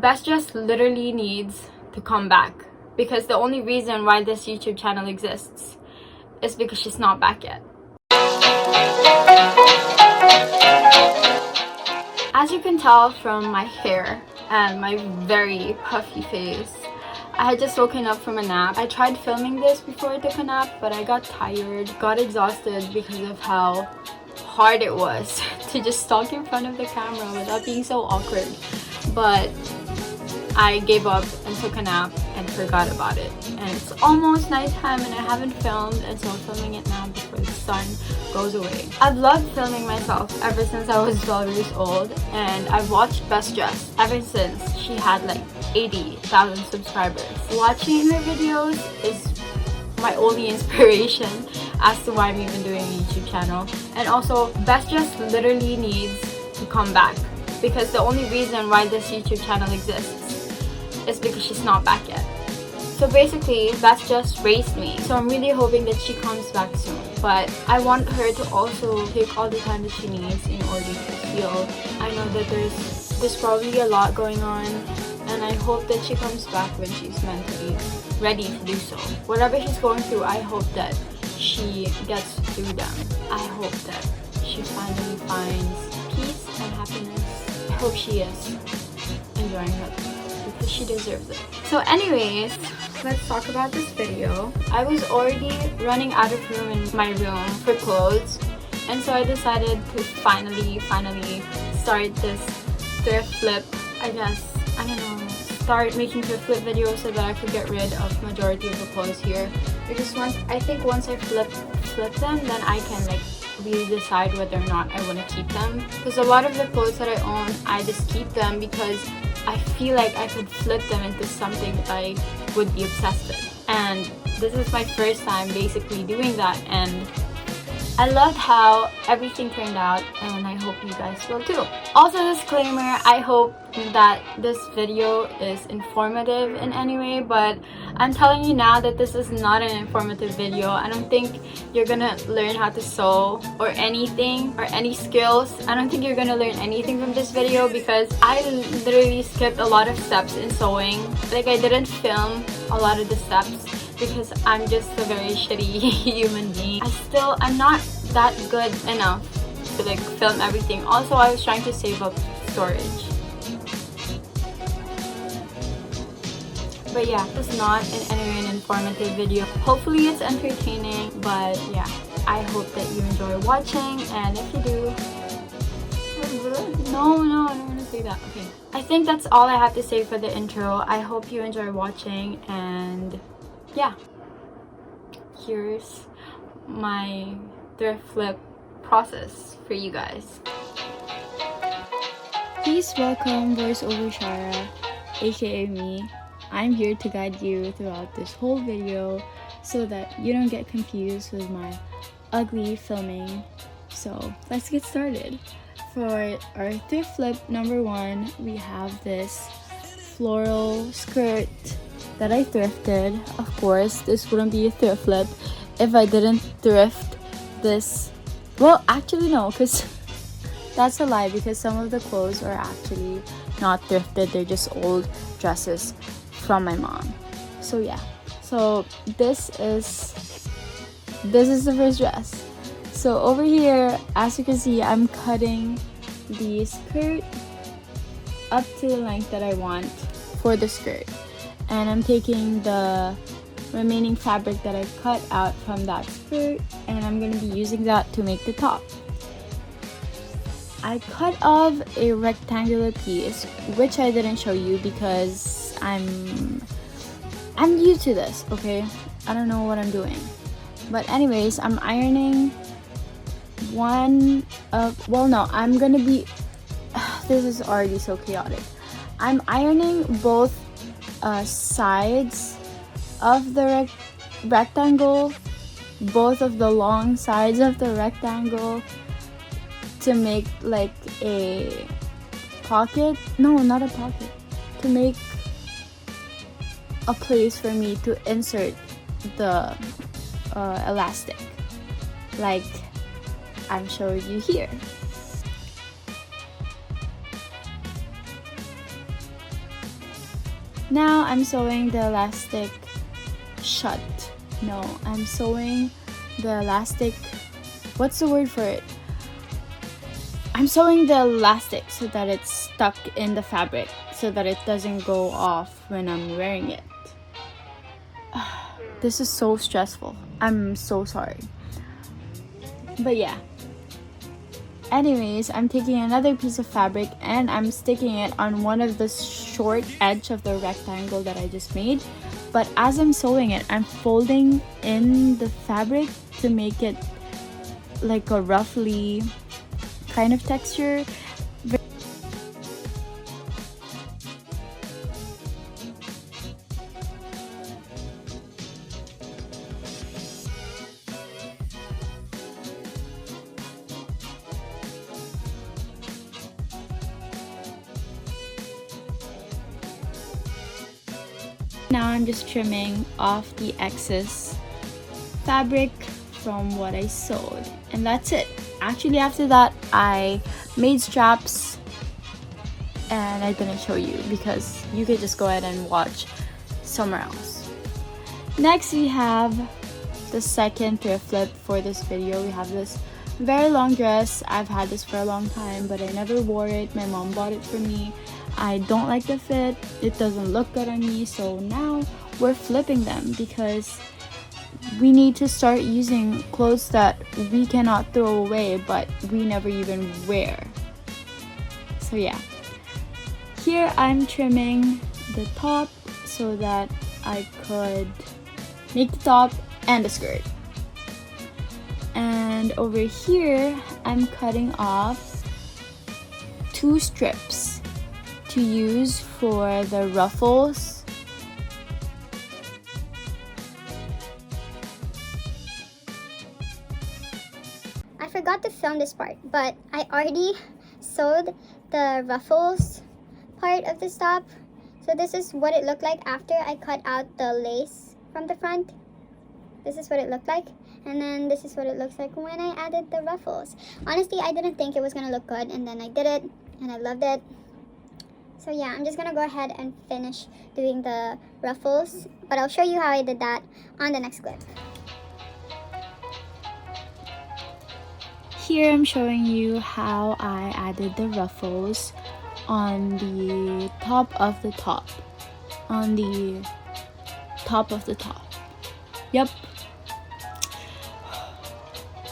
Best Dress literally needs to come back, because the only reason why this YouTube channel exists is because she's not back yet. As you can tell from my hair and my very puffy face, I had just woken up from a nap. I tried filming this before I took a nap, but I got tired, got exhausted because of how hard it was to just talk in front of the camera without being so awkward. But I gave up and took a nap and forgot about it. And it's almost nighttime and I haven't filmed, and so I'm filming it now before the sun goes away. I've loved filming myself ever since I was 12 years old, and I've watched Best Dress ever since she had like 80,000 subscribers. Watching her videos is my only inspiration as to why I'm even doing a YouTube channel. And also, Best Dress literally needs to come back, because the only reason why this YouTube channel exists is because she's not back yet. So basically, Best Dress raised me, so I'm really hoping that she comes back soon. But I want her to also take all the time that she needs in order to heal. I know that there's probably a lot going on, and I hope that she comes back when she's mentally ready to do so. Whatever she's going through, I hope that she gets through them. I hope that she finally finds peace and happiness. I hope she is enjoying her life, because she deserves it. So anyways, let's talk about this video. I was already running out of room in my room for clothes, and so I decided to finally start this thrift flip. I don't know, start making thrift flip videos so that I could get rid of majority of the clothes here. I think once I flip them, then I can like really decide whether or not I want to keep them. Because a lot of the clothes that I own, I just keep them because I feel like I could flip them into something that I would be obsessed with. And this is my first time basically doing that, and I loved how everything turned out, and I hope you guys will too. Also, disclaimer, I hope that this video is informative in any way, but I'm telling you now that this is not an informative video. I don't think you're gonna learn how to sew or anything, or any skills. I don't think you're gonna learn anything from this video, because I literally skipped a lot of steps in sewing. Like, I didn't film a lot of the steps because I'm just a very shitty human being. I'm not that good enough to like film everything. Also, I was trying to save up storage. But yeah, it's not in any way an informative video. Hopefully it's entertaining, but yeah, I hope that you enjoy watching, and if you do, no, I don't want to say that. Okay, I think that's all I have to say for the intro. I hope you enjoy watching, and yeah, here's my thrift flip process for you guys. Please welcome voiceover Shara, aka me. I'm here to guide you throughout this whole video so that you don't get confused with my ugly filming. So let's get started. For our thrift flip number 1, we have this floral skirt that I thrifted. Of course, this wouldn't be a thrift flip if I didn't thrift this. Well, actually no, because that's a lie, because some of the clothes are actually not thrifted. They're just old dresses from my mom. So yeah, so this is the first dress. So over here, as you can see, I'm cutting the skirt up to the length that I want for the skirt, and I'm taking the remaining fabric that I cut out from that skirt, and I'm going to be using that to make the top. I cut off a rectangular piece, which I didn't show you because I'm new to this, okay? I don't know what I'm doing. But anyways, I'm ironing I'm gonna be this is already so chaotic. I'm ironing both sides of the rectangle, both of the long sides of the rectangle, to make like a pocket. No, not a pocket. To make a place for me to insert the elastic, like I'm showing you here. Now I'm sewing the elastic shut. No, I'm sewing the elastic, what's the word for it? I'm sewing the elastic so that it's stuck in the fabric so that it doesn't go off when I'm wearing it. This is so stressful. I'm so sorry. But yeah. Anyways, I'm taking another piece of fabric and I'm sticking it on one of the short edge of the rectangle that I just made. But as I'm sewing it, I'm folding in the fabric to make it like a ruffly kind of texture. Now I'm just trimming off the excess fabric from what I sewed, and that's it. Actually, after that I made straps and I didn't show you because you could just go ahead and watch somewhere else. Next we have the second thrift flip for this video. We have this very long dress. I've had this for a long time but I never wore it. My mom bought it for me. I don't like the fit, it doesn't look good on me, so now we're flipping them because we need to start using clothes that we cannot throw away but we never even wear. So yeah, here I'm trimming the top so that I could make the top and the skirt. And over here I'm cutting off 2 strips to use for the ruffles. I forgot to film this part, but I already sewed the ruffles part of the top. So this is what it looked like after I cut out the lace from the front. This is what it looked like. And then this is what it looks like when I added the ruffles. Honestly, I didn't think it was gonna look good, and then I did it and I loved it. So yeah, I'm just gonna go ahead and finish doing the ruffles, but I'll show you how I did that on the next clip. Here I'm showing you how I added the ruffles on the top of the top. On the top of the top. Yep.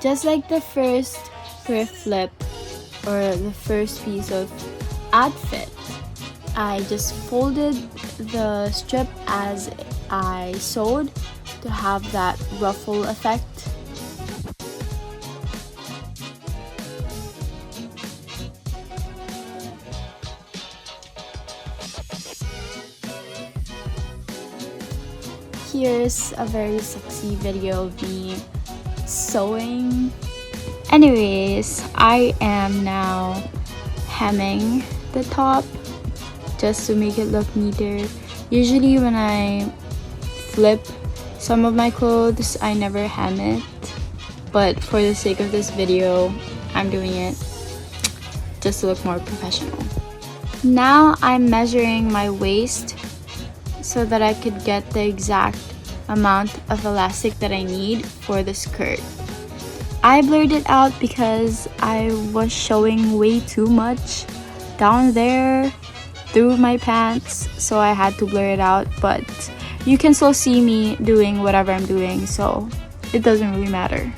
Just like the first thrift flip or the first piece of outfit, I just folded the strip as I sewed to have that ruffle effect. Here's a very sexy video of me sewing. Anyways, I am now hemming the top just to make it look neater. Usually when I flip some of my clothes, I never hem it, but for the sake of this video, I'm doing it just to look more professional. Now I'm measuring my waist so that I could get the exact amount of elastic that I need for the skirt. I blurred it out because I was showing way too much down there through my pants, so I had to blur it out, but you can still see me doing whatever I'm doing, so it doesn't really matter.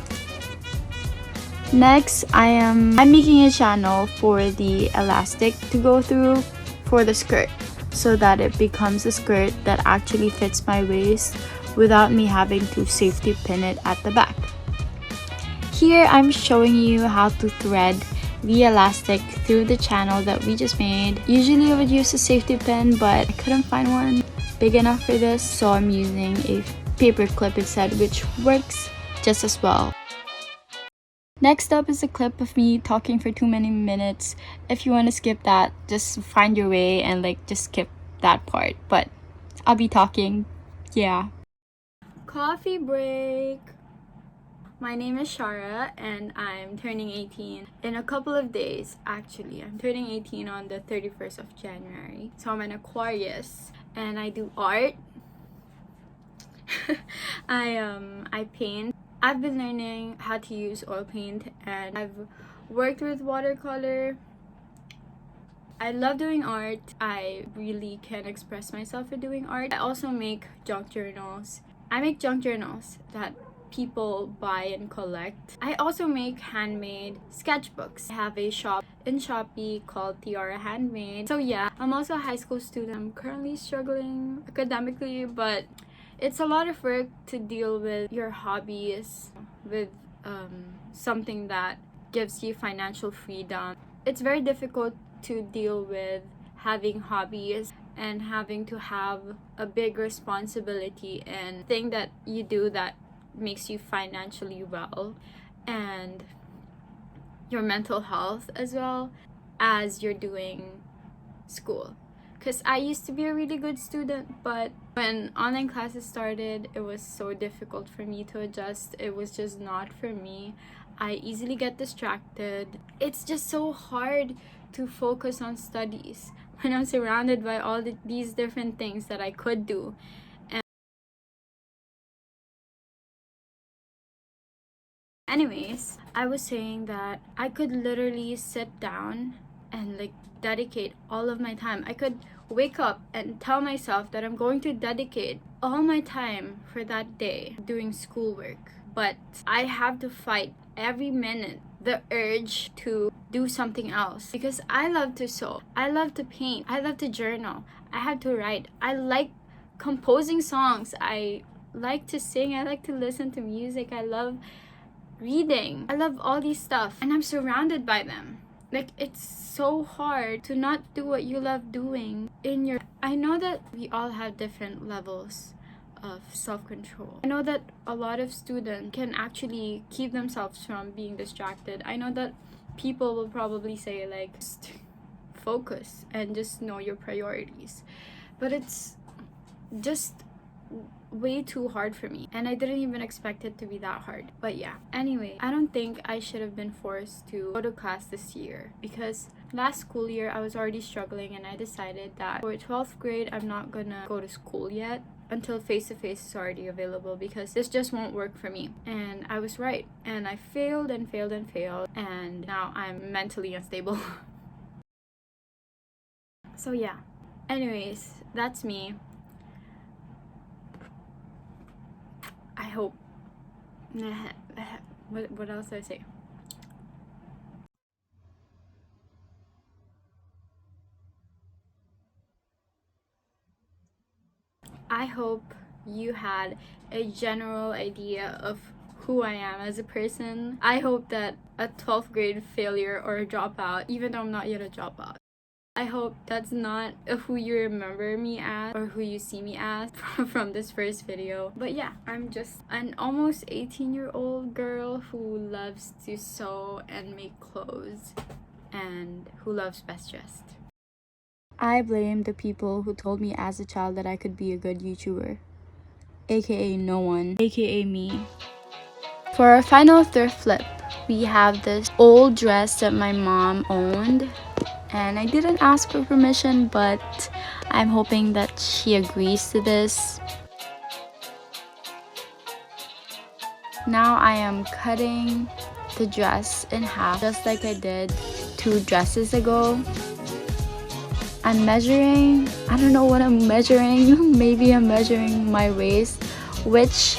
Next, I'm making a channel for the elastic to go through for the skirt so that it becomes a skirt that actually fits my waist without me having to safety pin it at the back. Here I'm showing you how to thread the elastic through the channel that we just made. Usually I would use a safety pin, but I couldn't find one big enough for this, so I'm using a paper clip instead, which works just as well. Next up is a clip of me talking for too many minutes. If you want to skip that, just find your way and just skip that part, but I'll be talking. Yeah. Coffee break. My name is Shara and I'm turning 18 in a couple of days. Actually, I'm turning 18 on the 31st of January. So I'm an Aquarius and I do art. I paint. I've been learning how to use oil paint, and I've worked with watercolor. I love doing art. I really can express myself in doing art. I also make junk journals. I make junk journals that people buy and collect. I also make handmade sketchbooks. I have a shop in Shopee called Tiara Handmade. So yeah, I'm also a high school student. I'm currently struggling academically, but it's a lot of work to deal with your hobbies, with something that gives you financial freedom. It's very difficult to deal with having hobbies and having to have a big responsibility and thing that you do that makes you financially well, and your mental health as well as you're doing school. Because I used to be a really good student, but when online classes started, it was so difficult for me to adjust. It was just not for me. I easily get distracted. It's just so hard to focus on studies when I'm surrounded by all these different things that I could do. Anyways, I was saying that I could literally sit down and like dedicate all of my time. I could wake up and tell myself that I'm going to dedicate all my time for that day doing schoolwork. But I have to fight every minute the urge to do something else, because I love to sew, I love to paint, I love to journal, I have to write, I like composing songs, I like to sing, I like to listen to music, I love reading, I love all these stuff, and I'm surrounded by them. Like, it's so hard to not do what you love doing in your... I know that we all have different levels of self-control. I know that a lot of students can actually keep themselves from being distracted. I know that people will probably say like, just focus and just know your priorities, but it's just way too hard for me, and I didn't even expect it to be that hard. But yeah, anyway, I don't think I should have been forced to go to class this year, because last school year I was already struggling, and I decided that for 12th grade I'm not gonna go to school yet until face-to-face is already available, because this just won't work for me. And I was right, and I failed and failed and failed, and now I'm mentally unstable. So yeah, anyways, that's me. I hope... what else do I say? I hope you had a general idea of who I am as a person. I hope that a 12th grade failure or a dropout, even though I'm not yet a dropout, I hope that's not who you remember me as or who you see me as from this first video. But yeah, I'm just an almost 18-year-old girl who loves to sew and make clothes and who loves best dressed. I blame the people who told me as a child that I could be a good YouTuber, aka no one, aka me. For our final thrift flip, we have this old dress that my mom owned, and I didn't ask for permission, but I'm hoping that she agrees to this. Now I am cutting the dress in half, just like I did 2 dresses ago. I'm measuring, I don't know what I'm measuring, maybe I'm measuring my waist, which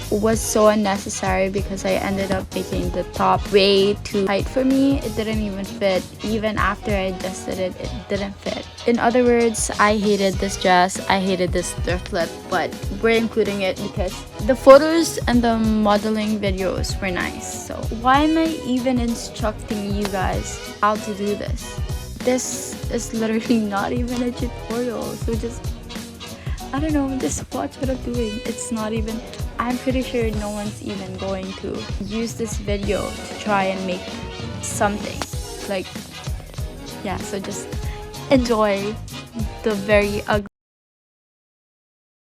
was so unnecessary because I ended up making the top way too tight for me. It didn't even fit. Even after I adjusted it, it didn't fit. In other words, I hated this dress, I hated this thrift flip, but we're including it because the photos and the modeling videos were nice. So why am I even instructing you guys how to do this? This is literally not even a tutorial, so just, I don't know, just watch what I'm doing. It's not even, I'm pretty sure no one's even going to use this video to try and make something. Like, yeah, so just enjoy the very ugly.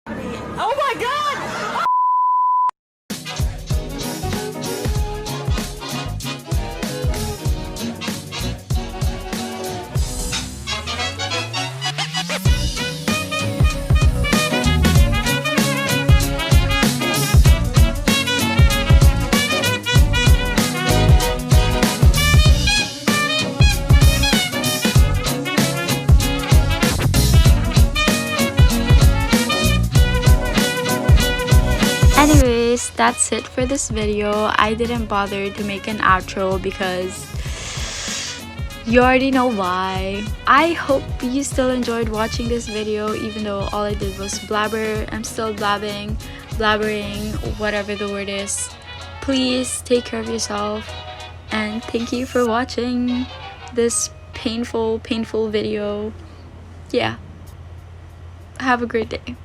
Oh my god! that's it for this video. I didn't bother to make an outro because you already know why. I hope you still enjoyed watching this video even though all I did was blabber. I'm still blabbering, whatever the word is. Please take care of yourself, and thank you for watching this painful video. Yeah. Have a great day.